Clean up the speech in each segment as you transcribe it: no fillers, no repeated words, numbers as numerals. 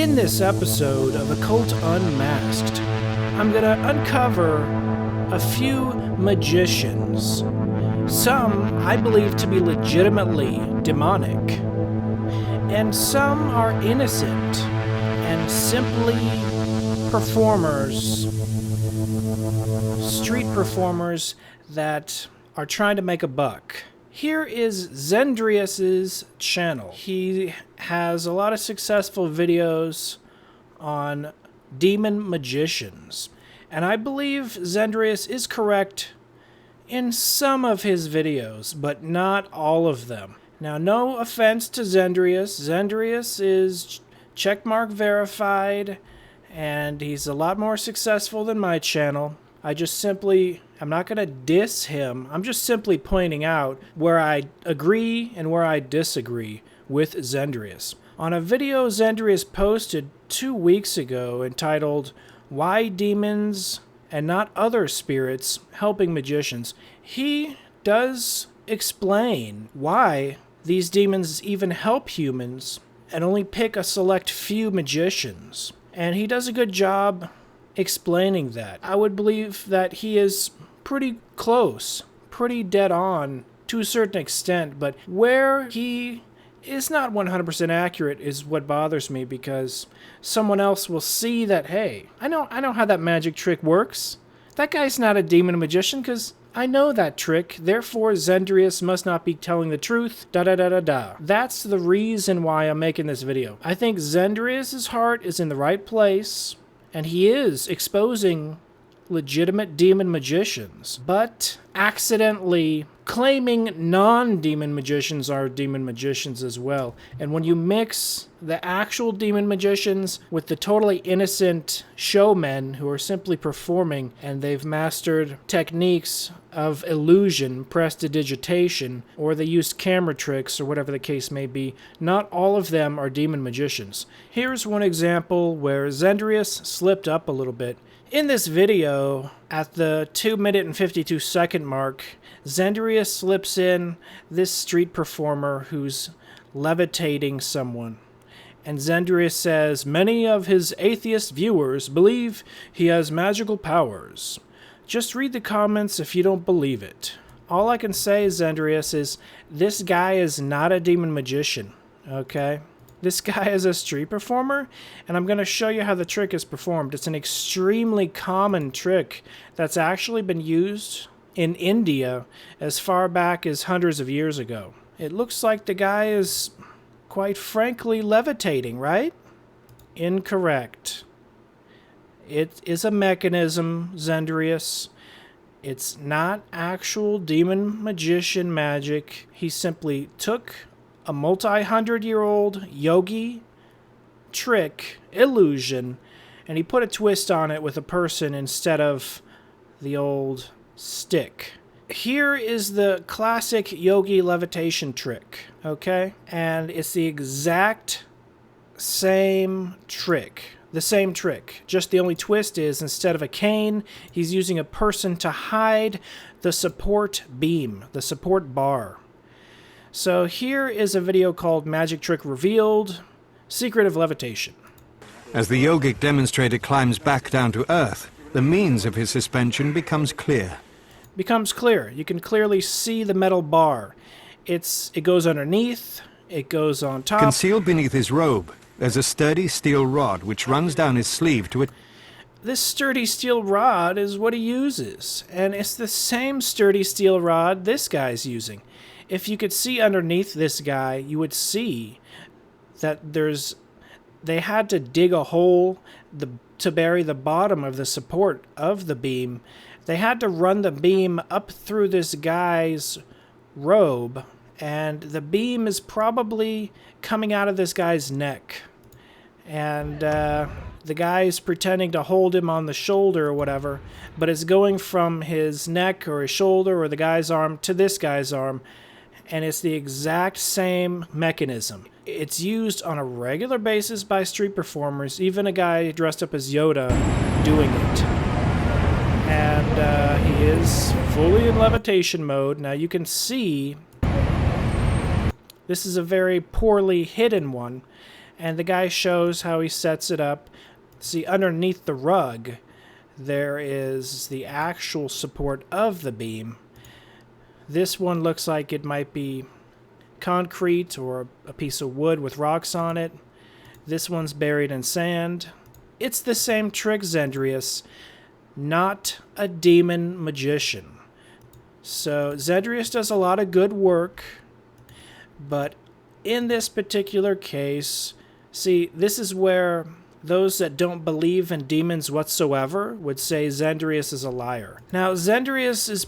In this episode of Occult Unmasked, I'm going to uncover a few magicians. Some I believe to be legitimately demonic, and some are innocent and simply performers, street performers that are trying to make a buck. Here is Zendrius's channel. He has a lot of successful videos on demon magicians, and I believe Zendrius is correct in some of his videos, but not all of them. Now, no offense to Zendrius. Zendrius is checkmark verified, and he's a lot more successful than my channel. I'm not going to diss him. I'm just simply pointing out where I agree and where I disagree with Zendrius. On a video Zendrius posted 2 weeks ago entitled, "Why Demons and Not Other Spirits Helping Magicians," he does explain why these demons even help humans and only pick a select few magicians. And he does a good job explaining that. I would believe that he is pretty close, pretty dead on to a certain extent, but where he is not 100% accurate is what bothers me, because someone else will see that, hey, I know how that magic trick works. That guy's not a demon magician because I know that trick, therefore Zendrius must not be telling the truth, da-da-da-da-da. That's the reason why I'm making this video. I think Zendrius's heart is in the right place, and he is exposing legitimate demon magicians, but accidentally claiming non-demon magicians are demon magicians as well. And when you mix the actual demon magicians with the totally innocent showmen who are simply performing, and they've mastered techniques of illusion, prestidigitation, or they use camera tricks or whatever the case may be, not all of them are demon magicians. Here's one example where Zendrius slipped up a little bit. In this video, at the 2-minute and 52-second mark, Zendrius slips in this street performer who's levitating someone. And Zendrius says, many of his atheist viewers believe he has magical powers. Just read the comments if you don't believe it. All I can say, Zendrius, is this guy is not a demon magician, okay? This guy is a street performer, and I'm going to show you how the trick is performed. It's an extremely common trick that's actually been used in India as far back as hundreds of years ago. It looks like the guy is, quite frankly, levitating, right? Incorrect. It is a mechanism, Zendrius. It's not actual demon magician magic. He simply took a multi-hundred-year-old yogi trick, illusion, and he put a twist on it with a person instead of the old stick. Here is the classic yogi levitation trick, okay? And it's the exact same trick. The same trick. Just the only twist is, instead of a cane, he's using a person to hide the support beam, the support bar. So here is a video called Magic Trick Revealed, Secret of Levitation. As the yogic demonstrator climbs back down to earth, the means of his suspension becomes clear. Becomes clear. You can clearly see the metal bar. It goes underneath, it goes on top. Concealed beneath his robe, there's a sturdy steel rod which runs down his sleeve to it. This sturdy steel rod is what he uses, and it's the same sturdy steel rod this guy's using. If you could see underneath this guy, you would see that they had to dig a hole to bury the bottom of the support of the beam. They had to run the beam up through this guy's robe, and the beam is probably coming out of this guy's neck. And the guy's pretending to hold him on the shoulder or whatever, but it's going from his neck or his shoulder or the guy's arm to this guy's arm. And it's the exact same mechanism. It's used on a regular basis by street performers, even a guy dressed up as Yoda doing it. And he is fully in levitation mode. Now you can see this is a very poorly hidden one, And the guy shows how he sets it up. See, underneath the rug, there is the actual support of the beam. This one looks like it might be concrete or a piece of wood with rocks on it. This one's buried in sand. It's the same trick, Zendrius. Not a demon magician. So Zendrius does a lot of good work, but in this particular case, see, this is where those that don't believe in demons whatsoever would say Zendrius is a liar. Now, Zendrius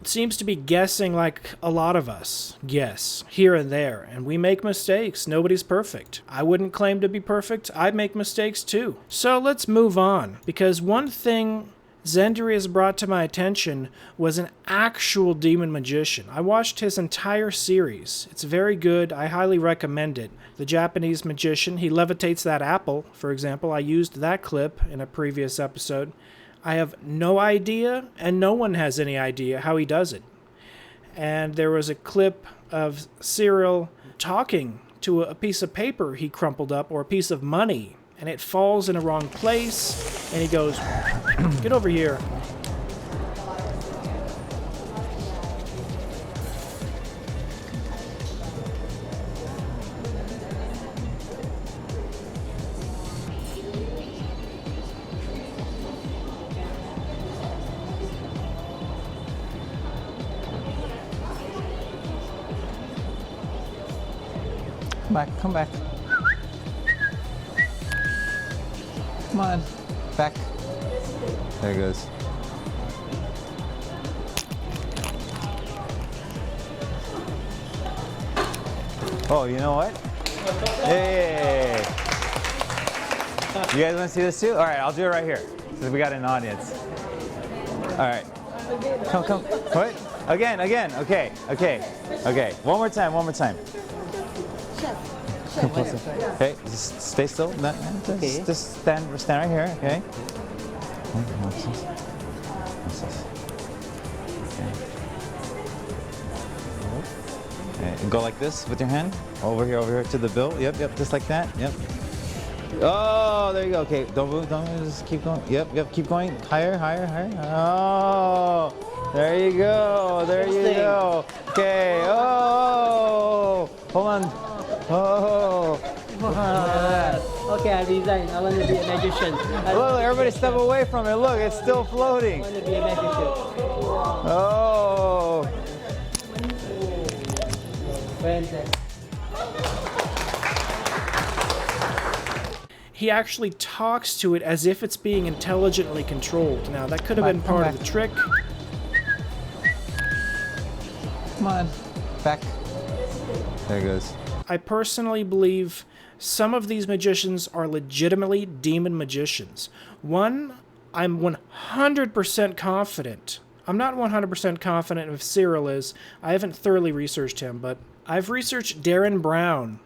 seems to be guessing like a lot of us guess here and there, and we make mistakes. Nobody's perfect. I wouldn't claim to be perfect. I make mistakes too. So let's move on, because one thing Zendrius brought to my attention was an actual demon magician. I watched his entire series. It's very good. I highly recommend it. The Japanese magician, he levitates that apple, for example. I used that clip in a previous episode. I have no idea, and no one has any idea how he does it. And there was a clip of Cyril talking to a piece of paper he crumpled up, or a piece of money, and it falls in a wrong place, and he goes, "Get over here." Come back. Come on, back. There it goes. Oh, you know what? Hey! You guys want to see this too? All right, I'll do it right here, since we got an audience. All right. Come. What? Again. Okay. One more time. Come closer. Okay, just stay still. Just stand right here. Okay. Okay. And go like this with your hand. Over here to the bill. Yep. Just like that. Yep. Oh, there you go. Okay, don't move. Just keep going. Yep. Keep going. Higher. Oh, there you go. Okay. Oh, hold on. Oh. Okay, I resign. I want to be a magician. Look, everybody step away from it. Look, it's still floating. I want to be a magician. Oh. Fantastic. He actually talks to it as if it's being intelligently controlled. Now, that could have been part of the trick. Come on. Back. There it goes. I personally believe some of these magicians are legitimately demon magicians. One, I'm 100% confident. I'm not 100% confident if Cyril is. I haven't thoroughly researched him, but I've researched Darren Brown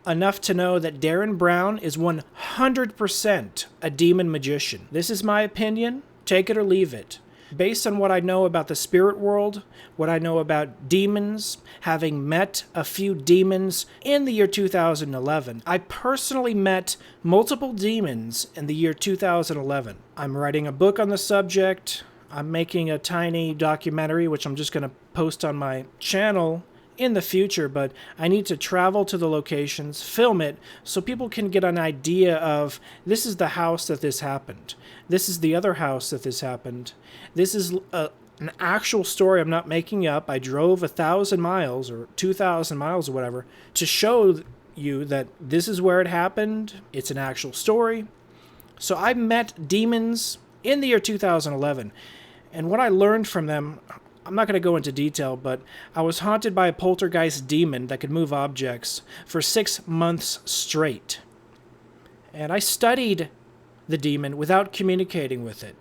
enough to know that Darren Brown is 100% a demon magician. This is my opinion. Take it or leave it. Based on what I know about the spirit world, what I know about demons, having met a few demons in the year 2011. I personally met multiple demons in the year 2011. I'm writing a book on the subject. I'm making a tiny documentary, which I'm just going to post on my channel in the future, but I need to travel to the locations, film it, so people can get an idea of, this is the house that this happened. This is the other house that this happened. This is an actual story I'm not making up. I drove 1,000 miles or 2,000 miles or whatever to show you that this is where it happened. It's an actual story. So I met demons in the year 2011, and what I learned from them, I'm not going to go into detail, but I was haunted by a poltergeist demon that could move objects for 6 months straight. And I studied the demon without communicating with it.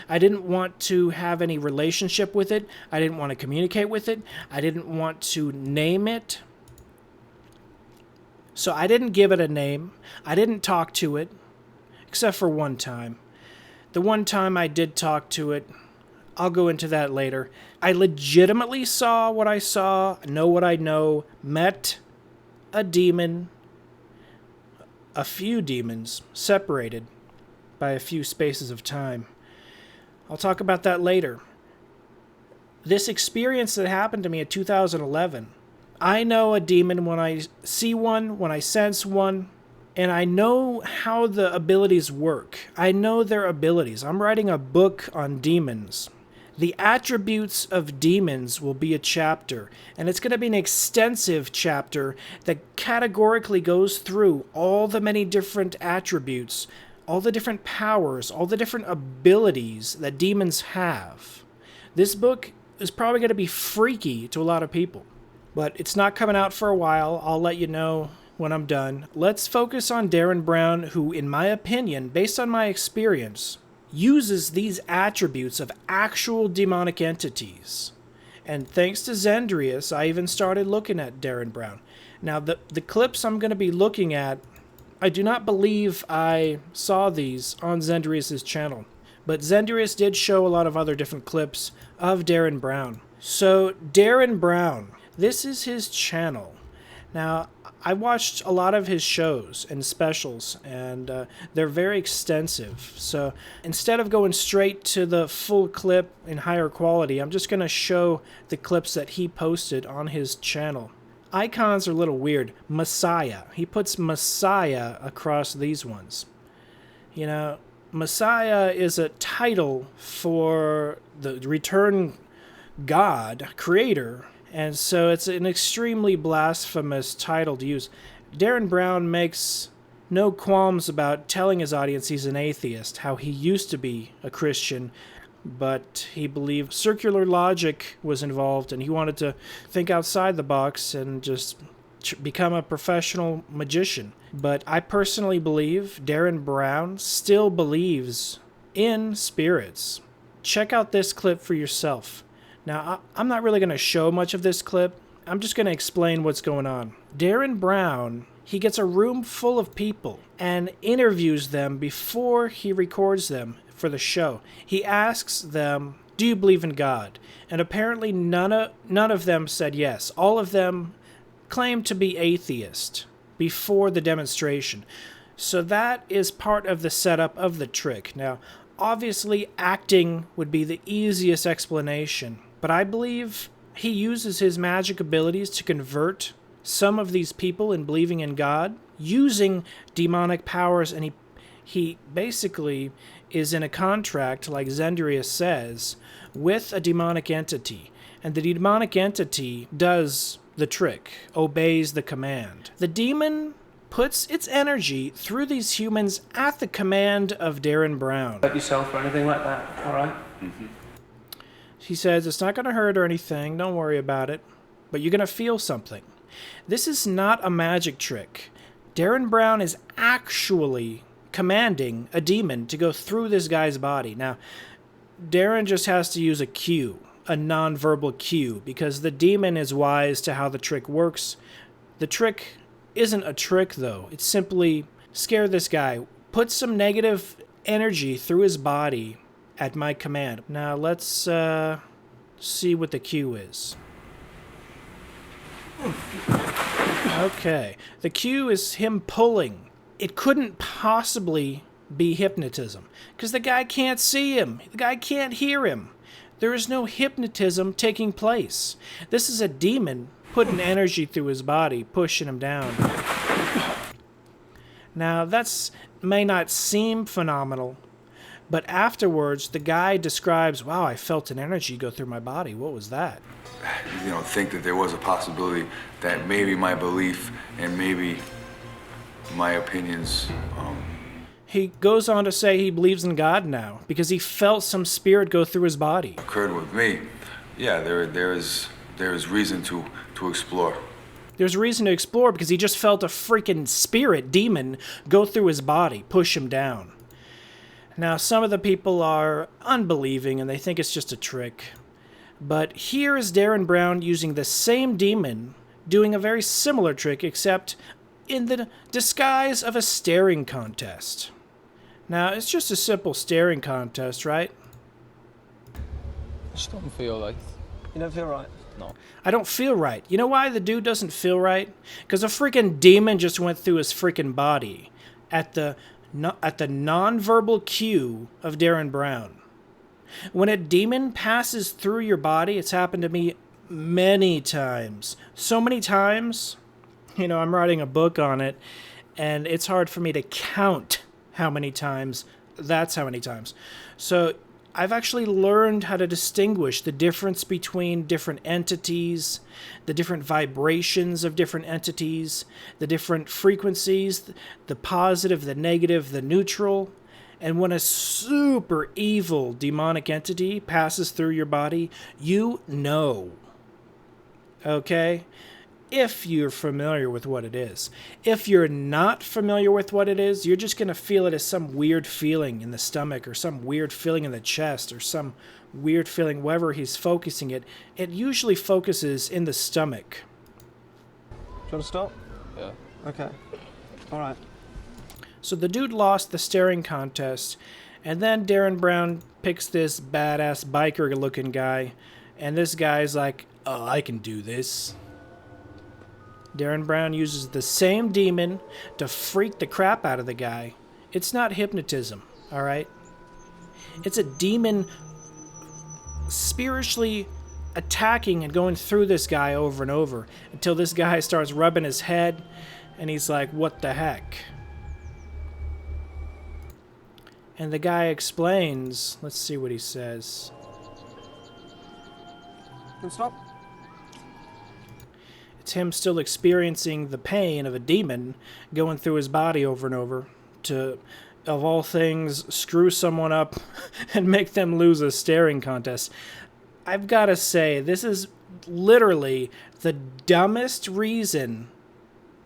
I didn't want to have any relationship with it. I didn't want to communicate with it. I didn't want to name it. So I didn't give it a name. I didn't talk to it, except for one time. The one time I did talk to it, I'll go into that later. I legitimately saw what I saw, know what I know, met a demon a few demons separated by a few spaces of time. I'll talk about that later. This experience that happened to me in 2011, I know a demon when I see one, when I sense one, and I know how the abilities work. I know their abilities. I'm writing a book on demons. The attributes of demons will be a chapter, and it's going to be an extensive chapter that categorically goes through all the many different attributes, all the different powers, all the different abilities that demons have. This book is probably going to be freaky to a lot of people, but it's not coming out for a while. I'll let you know when I'm done. Let's focus on Darren Brown, who, in my opinion, based on my experience, uses these attributes of actual demonic entities. And thanks to Zendrius, I even started looking at Darren Brown. Now, the clips I'm going to be looking at, I do not believe I saw these on Zendrius' channel, but Zendrius did show a lot of other different clips of Darren Brown. So, Darren Brown, this is his channel. Now, I watched a lot of his shows and specials, and they're very extensive. So instead of going straight to the full clip in higher quality, I'm just going to show the clips that he posted on his channel. Icons are a little weird. Messiah. He puts Messiah across these ones. You know, Messiah is a title for the return God, creator. And so it's an extremely blasphemous title to use. Darren Brown makes no qualms about telling his audience he's an atheist, how he used to be a Christian, but he believed circular logic was involved, and he wanted to think outside the box and just become a professional magician. But I personally believe Darren Brown still believes in spirits. Check out this clip for yourself. Now, I'm not really going to show much of this clip. I'm just going to explain what's going on. Darren Brown, he gets a room full of people and interviews them before he records them for the show. He asks them, do you believe in God? And apparently none of them said yes. All of them claimed to be atheist before the demonstration. So that is part of the setup of the trick. Now, obviously, acting would be the easiest explanation, but I believe he uses his magic abilities to convert some of these people in believing in God using demonic powers, and he basically is in a contract, like Zendrius says, with a demonic entity, and the demonic entity does the trick, obeys the command. The demon puts its energy through these humans at the command of Darren Brown. Hurt yourself or anything like that, all right? Mm-hmm. He says, it's not going to hurt or anything, don't worry about it, but you're going to feel something. This is not a magic trick. Darren Brown is actually commanding a demon to go through this guy's body. Now, Darren just has to use a cue, a nonverbal cue, because the demon is wise to how the trick works. The trick isn't a trick, though. It's simply scare this guy, put some negative energy through his body at my command. Now let's see what the cue is. Okay, the cue is him pulling. It couldn't possibly be hypnotism, because the guy can't see him. The guy can't hear him. There is no hypnotism taking place. This is a demon putting energy through his body, pushing him down. Now, that may not seem phenomenal, but afterwards, the guy describes, wow, I felt an energy go through my body. What was that? You know, think that there was a possibility that maybe my belief and maybe my opinions. He goes on to say he believes in God now because he felt some spirit go through his body. Occurred with me. Yeah, there is reason to explore. There's reason to explore because he just felt a freaking spirit demon go through his body, push him down. Now, some of the people are unbelieving and they think it's just a trick. But here is Darren Brown using the same demon, doing a very similar trick, except in the disguise of a staring contest. Now, it's just a simple staring contest, right? I just don't feel like. You don't feel right? No. I don't feel right. You know why the dude doesn't feel right? Because a freaking demon just went through his freaking body. at the nonverbal cue of Darren Brown. When a demon passes through your body, it's happened to me many times. So many times, I'm writing a book on it, and it's hard for me to count how many times. That's how many times. So I've actually learned how to distinguish the difference between different entities, the different vibrations of different entities, the different frequencies, the positive, the negative, the neutral. And when a super evil demonic entity passes through your body, you know. Okay? If you're familiar with what it is. If you're not familiar with what it is, you're just going to feel it as some weird feeling in the stomach or some weird feeling in the chest or some weird feeling wherever he's focusing it. It usually focuses in the stomach. Do you want to stop? Yeah. Okay. All right. So the dude lost the staring contest, and then Darren Brown picks this badass biker-looking guy, and this guy's like, oh, I can do this. Darren Brown uses the same demon to freak the crap out of the guy. It's not hypnotism, all right? It's a demon spiritually attacking and going through this guy over and over until this guy starts rubbing his head, and he's like, what the heck? And the guy explains, let's see what he says. Can stop? It's him still experiencing the pain of a demon going through his body over and over to, of all things, screw someone up and make them lose a staring contest. I've got to say, this is literally the dumbest reason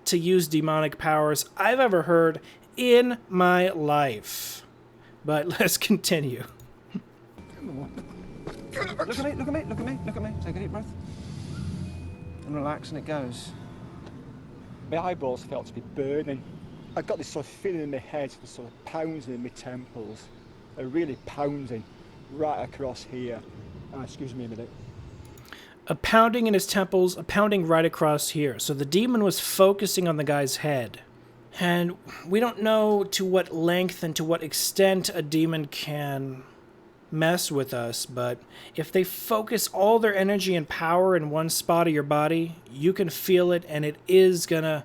to use demonic powers I've ever heard in my life. But let's continue. Look at me, look at me, look at me, look at me. Take a deep breath. And relax, and it goes. My eyeballs felt to be burning. I got this sort of feeling in my head, the sort of pounding in my temples. They're really pounding right across here. Excuse me a minute. A pounding in his temples, a pounding right across here. So the demon was focusing on the guy's head. And we don't know to what length and to what extent a demon can mess with us, but if they focus all their energy and power in one spot of your body, you can feel it, and it is gonna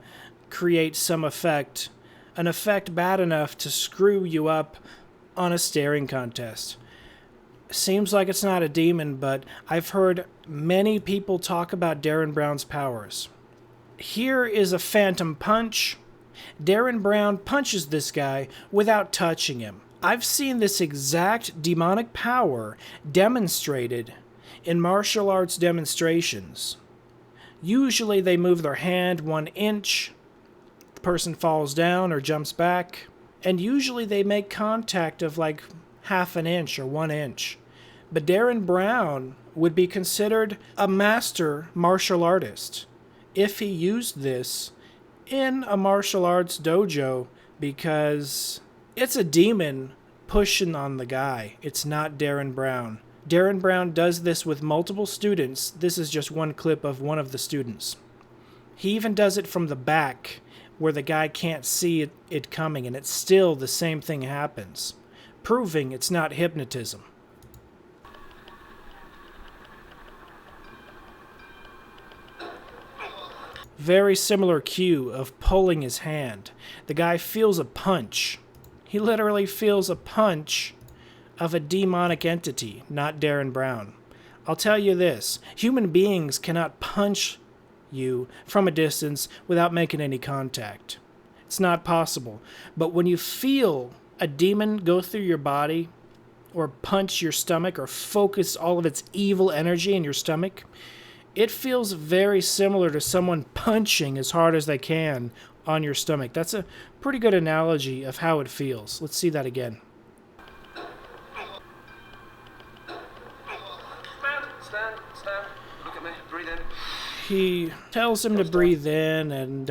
create some effect. An effect bad enough to screw you up on a staring contest. Seems like it's not a demon, but I've heard many people talk about Darren Brown's powers. Here is a phantom punch. Darren Brown punches this guy without touching him. I've seen this exact demonic power demonstrated in martial arts demonstrations. Usually they move their hand 1 inch, the person falls down or jumps back, and usually they make contact of like 1/2 inch or 1 inch. But Darren Brown would be considered a master martial artist if he used this in a martial arts dojo, because it's a demon pushing on the guy. It's not Darren Brown. Darren Brown does this with multiple students. This is just one clip of one of the students. He even does it from the back where the guy can't see it coming, and it's still the same thing happens, proving it's not hypnotism. Very similar cue of pulling his hand. The guy feels a punch. He literally feels a punch of a demonic entity, not Darren Brown. I'll tell you this, human beings cannot punch you from a distance without making any contact. It's not possible. But when you feel a demon go through your body, or punch your stomach, or focus all of its evil energy in your stomach, it feels very similar to someone punching as hard as they can on your stomach. That's a pretty good analogy of how it feels. Let's see that again. Stand. Look at me. Breathe in. He tells him to breathe in, and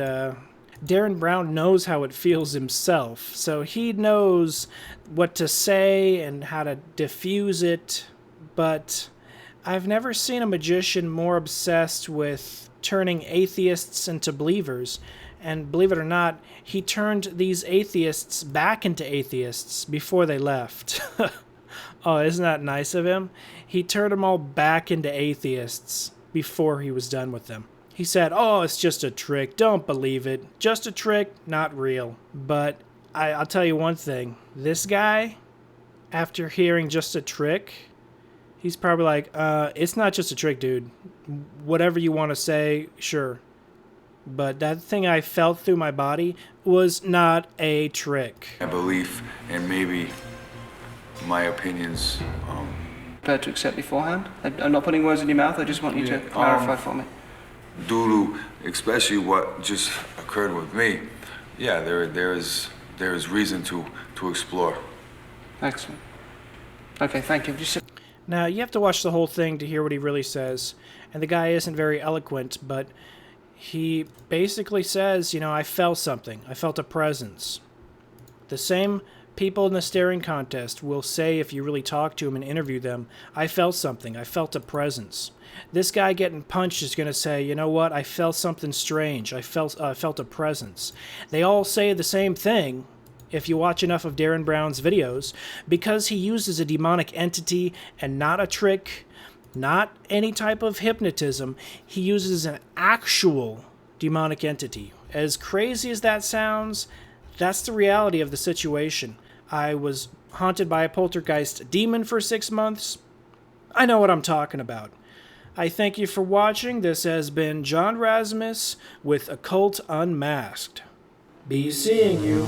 Darren Brown knows how it feels himself, so he knows what to say and how to diffuse it, but I've never seen a magician more obsessed with turning atheists into believers And believe it or not, he turned these atheists back into atheists before they left. Oh, isn't that nice of him? He turned them all back into atheists before he was done with them. He said, oh, it's just a trick. Don't believe it. Just a trick, not real. But I'll tell you one thing. This guy, after hearing just a trick, he's probably like, it's not just a trick, dude. Whatever you want to say, sure. But that thing I felt through my body was not a trick. My belief and maybe my opinions. Prepared to accept beforehand? I'm not putting words in your mouth, I just want you to clarify for me. Due to especially what just occurred with me, yeah, there is reason to explore. Excellent. Okay, thank you. Just Now, you have to watch the whole thing to hear what he really says. And the guy isn't very eloquent, but he basically says, you know, I felt something. I felt a presence. The same people in the staring contest will say, if you really talk to them and interview them, I felt something. I felt a presence. This guy getting punched is going to say, you know what? I felt something strange. I felt a presence. They all say the same thing if you watch enough of Darren Brown's videos, because he uses a demonic entity and not a trick, not any type of hypnotism. He uses an actual demonic entity. As crazy as that sounds, that's the reality of the situation. I was haunted by a poltergeist demon for 6 months. I know what I'm talking about. I thank you for watching. This has been John Razimus with Occult Unmasked. Be seeing you.